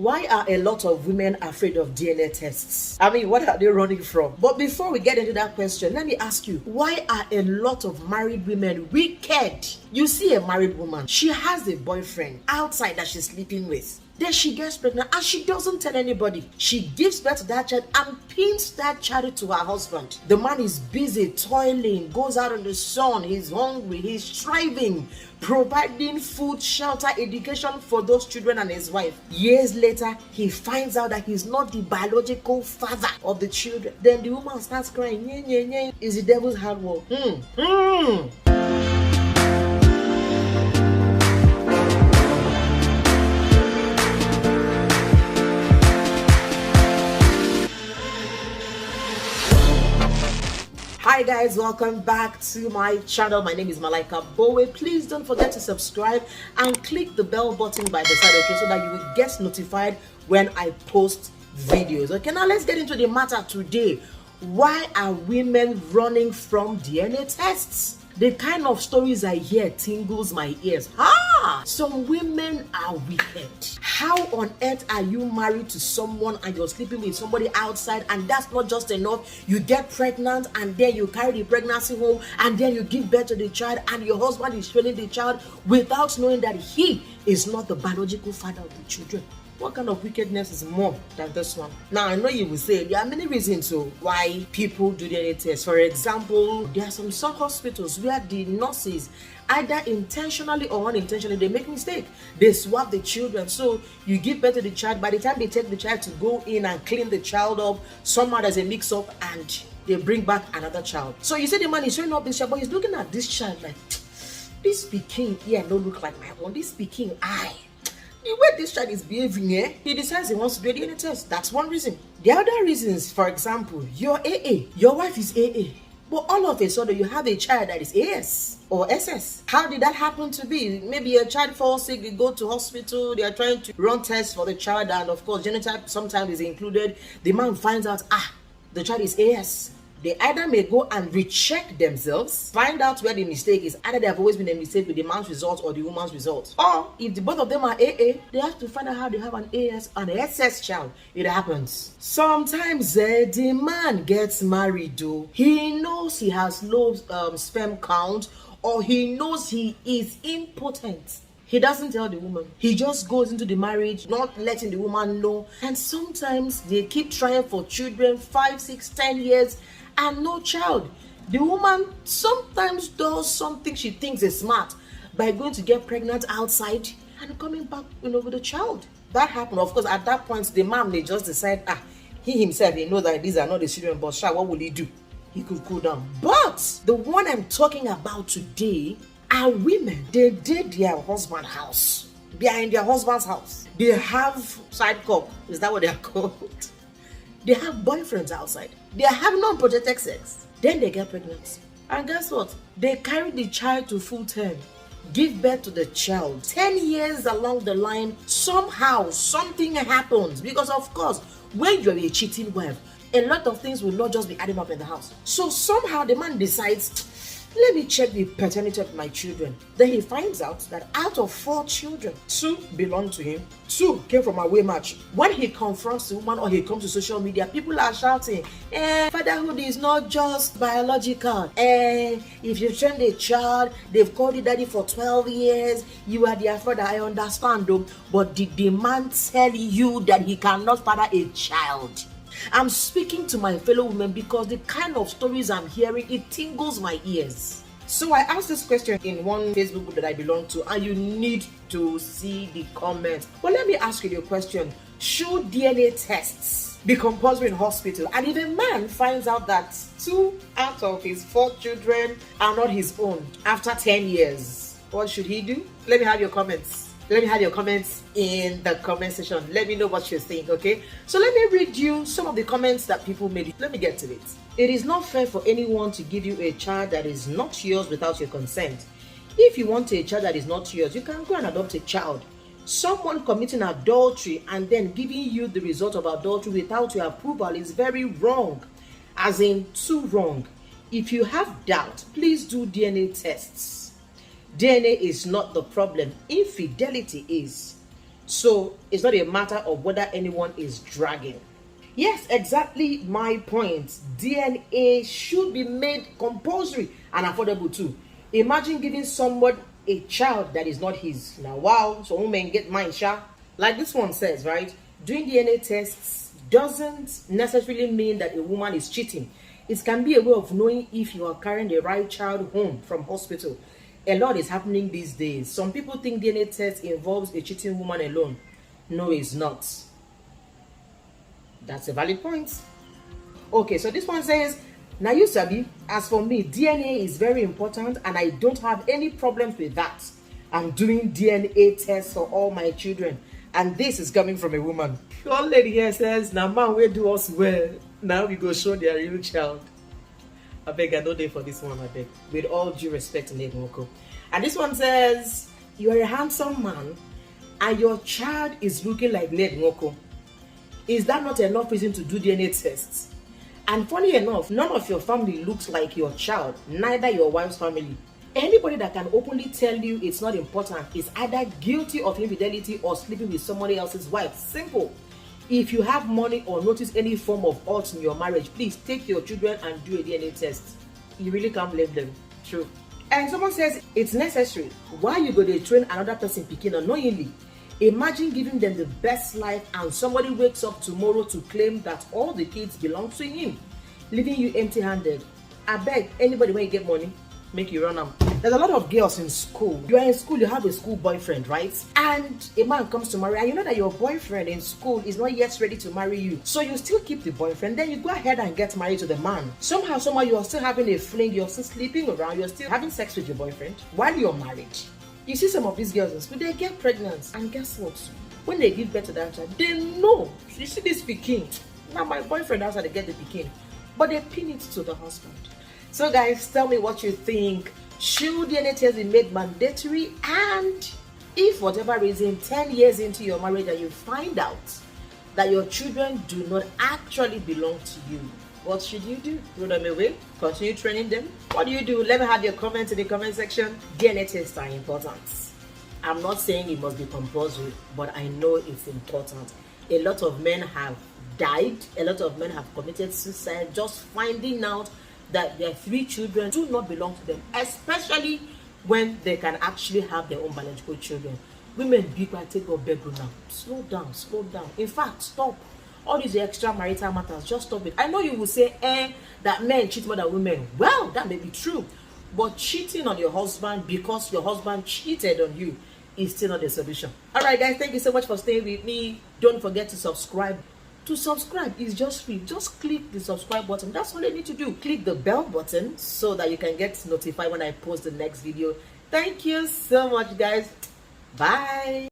Why are a lot of women afraid of DNA tests? I mean, what are they running from? But before we get into that question, let me ask you, why are a lot of married women wicked? You see a married woman, she has a boyfriend outside that she's sleeping with. Then she gets pregnant and she doesn't tell anybody. She gives birth to that child and pins that child to her husband. The man is busy toiling, goes out in the sun, he's hungry, he's striving, providing food, shelter, education for those children and his wife. Years later, he finds out that he's not the biological father of the children. Then the woman starts crying, nye, nye, nye. It's the devil's hard work. Hi guys, welcome back to my channel. My name is Malaika Bowei. Please don't forget to subscribe and click the bell button by the side, okay, so that you will get notified when I post videos. Okay, now let's get into the matter today. Why are women running from DNA tests? The kind of stories I hear tingles my ears. Some women are wicked. How on earth are you married to someone and you're sleeping with somebody outside, and that's not just enough? You get pregnant and then you carry the pregnancy home and then you give birth to the child and your husband is training the child without knowing that he is not the biological father of the children. What kind of wickedness is more than this one? Now, I know you will say there are many reasons why people do DNA tests. For example, there are some hospitals where the nurses, either intentionally or unintentionally, they make mistake. They swap the children. So you give birth to the child. By the time they take the child to go in and clean the child up, somehow there's a mix-up and they bring back another child. So you see the man is showing up this child, but he's looking at this child like, this Peking here don't look like my own. This Peking eye. The way this child is behaving here, he decides he wants to do a DNA test. That's one reason. The other reasons, for example, you're AA, your wife is AA, but all of a sudden you have a child that is AS or SS. How did that happen to be? Maybe a child falls sick, they go to hospital, they are trying to run tests for the child, and of course genotype sometimes is included. The man finds out, the child is AS. They either may go and recheck themselves, find out where the mistake is. Either they have always been a mistake with the man's result or the woman's result. Or if the both of them are AA, they have to find out how they have an AS and an SS child. It happens. Sometimes the man gets married though. He knows he has low sperm count, or he knows he is impotent. He doesn't tell the woman. He just goes into the marriage, not letting the woman know. And sometimes they keep trying for children, 5, 6, 10 years, and no child. The woman sometimes does something she thinks is smart by going to get pregnant outside and coming back, with a child. That happened. Of course, at that point, the man may just decide, he himself, he knows that these are not the children, but what will he do? He could cool down. But the one I'm talking about today are women. They did their husband's house. They are in their husband's house. They have side cock. Is that what they are called? They have boyfriends outside. They have non-protected sex. Then they get pregnant. And guess what? They carry the child to full term, give birth to the child. 10 years along the line, somehow something happens. Because of course, when you're a cheating wife, a lot of things will not just be adding up in the house. So somehow the man decides, let me check the paternity of my children. Then he finds out that out of 4 children, 2 belong to him, 2 came from a away match. When he confronts the woman or he comes to social media, people are shouting, fatherhood is not just biological. If you train a child, they've called you daddy for 12 years, you are their father. I understand though, but did the man tell you that he cannot father a child? I'm speaking to my fellow women because the kind of stories I'm hearing, it tingles my ears. So I asked this question in one Facebook group that I belong to, and you need to see the comments. But let me ask you the question. Should DNA tests be compulsory in hospital? And if a man finds out that 2 out of his 4 children are not his own after 10 years, what should he do? Let me have your comments. Let me have your comments in the comment section. Let me know what you think, okay? So let me read you some of the comments that people made. Let me get to it. It is not fair for anyone to give you a child that is not yours without your consent. If you want a child that is not yours, you can go and adopt a child. Someone committing adultery and then giving you the result of adultery without your approval is very wrong. As in, too wrong. If you have doubt, please do DNA tests. DNA is not the problem. Infidelity is. So it's not a matter of whether anyone is dragging. Yes, exactly my point. DNA should be made compulsory and affordable too. Imagine giving someone a child that is not his. Now, wow, so women get mine, sha. Like this one says, right? Doing DNA tests doesn't necessarily mean that a woman is cheating. It can be a way of knowing if you are carrying the right child home from hospital. A lot is happening these days. Some people think DNA test involves a cheating woman alone. No, it's not. That's a valid point. Okay, so this one says, now you sabi, as for me, DNA is very important and I don't have any problems with that. I'm doing DNA tests for all my children. And this is coming from a woman. One lady here says, now man, we do us well. Now we go show their real child. I beg, I don't day for this one, I beg. With all due respect to Ned Moko. And this one says, you're a handsome man and your child is looking like Ned Moko. Is that not enough reason to do DNA tests? And funny enough, none of your family looks like your child, neither your wife's family. Anybody that can openly tell you it's not important is either guilty of infidelity or sleeping with somebody else's wife. Simple. If you have money or notice any form of odds in your marriage, please take your children and do a DNA test. You really can't blame them. True. And someone says it's necessary. Why you go to train another person picking unknowingly? Imagine giving them the best life and somebody wakes up tomorrow to claim that all the kids belong to him, leaving you empty-handed. I beg, anybody when you get money, make you run them. There's a lot of girls in school. You are in school, you have a school boyfriend, right? And a man comes to marry, and you know that your boyfriend in school is not yet ready to marry you. So you still keep the boyfriend, then you go ahead and get married to the man. Somehow, you are still having a fling, you're still sleeping around, you're still having sex with your boyfriend while you're married. You see some of these girls in school, they get pregnant, and guess what? When they give birth to that child, they know. You see this pikin. Now my boyfriend has to get the pikin, but they pin it to the husband. So guys, tell me what you think. Should DNA tests be made mandatory? And if for whatever reason, 10 years into your marriage and you find out that your children do not actually belong to you, what should you do? Throw them away? Continue training them? What do you do? Let me have your comments in the comment section. DNA tests are important. I'm not saying it must be compulsory, but I know it's important. A lot of men have died. A lot of men have committed suicide just finding out that their 3 children do not belong to them, especially when they can actually have their own biological children. Women, be quiet, take your bedroom now. Slow down, slow down. In fact, stop. All these extramarital matters, just stop it. I know you will say, that men cheat more than women. Well, that may be true. But cheating on your husband because your husband cheated on you is still not the solution. Alright guys, thank you so much for staying with me. Don't forget to subscribe. To subscribe is just free. Just click the subscribe button. That's all you need to do. Click the bell button so that you can get notified when I post the next video. Thank you so much guys. Bye.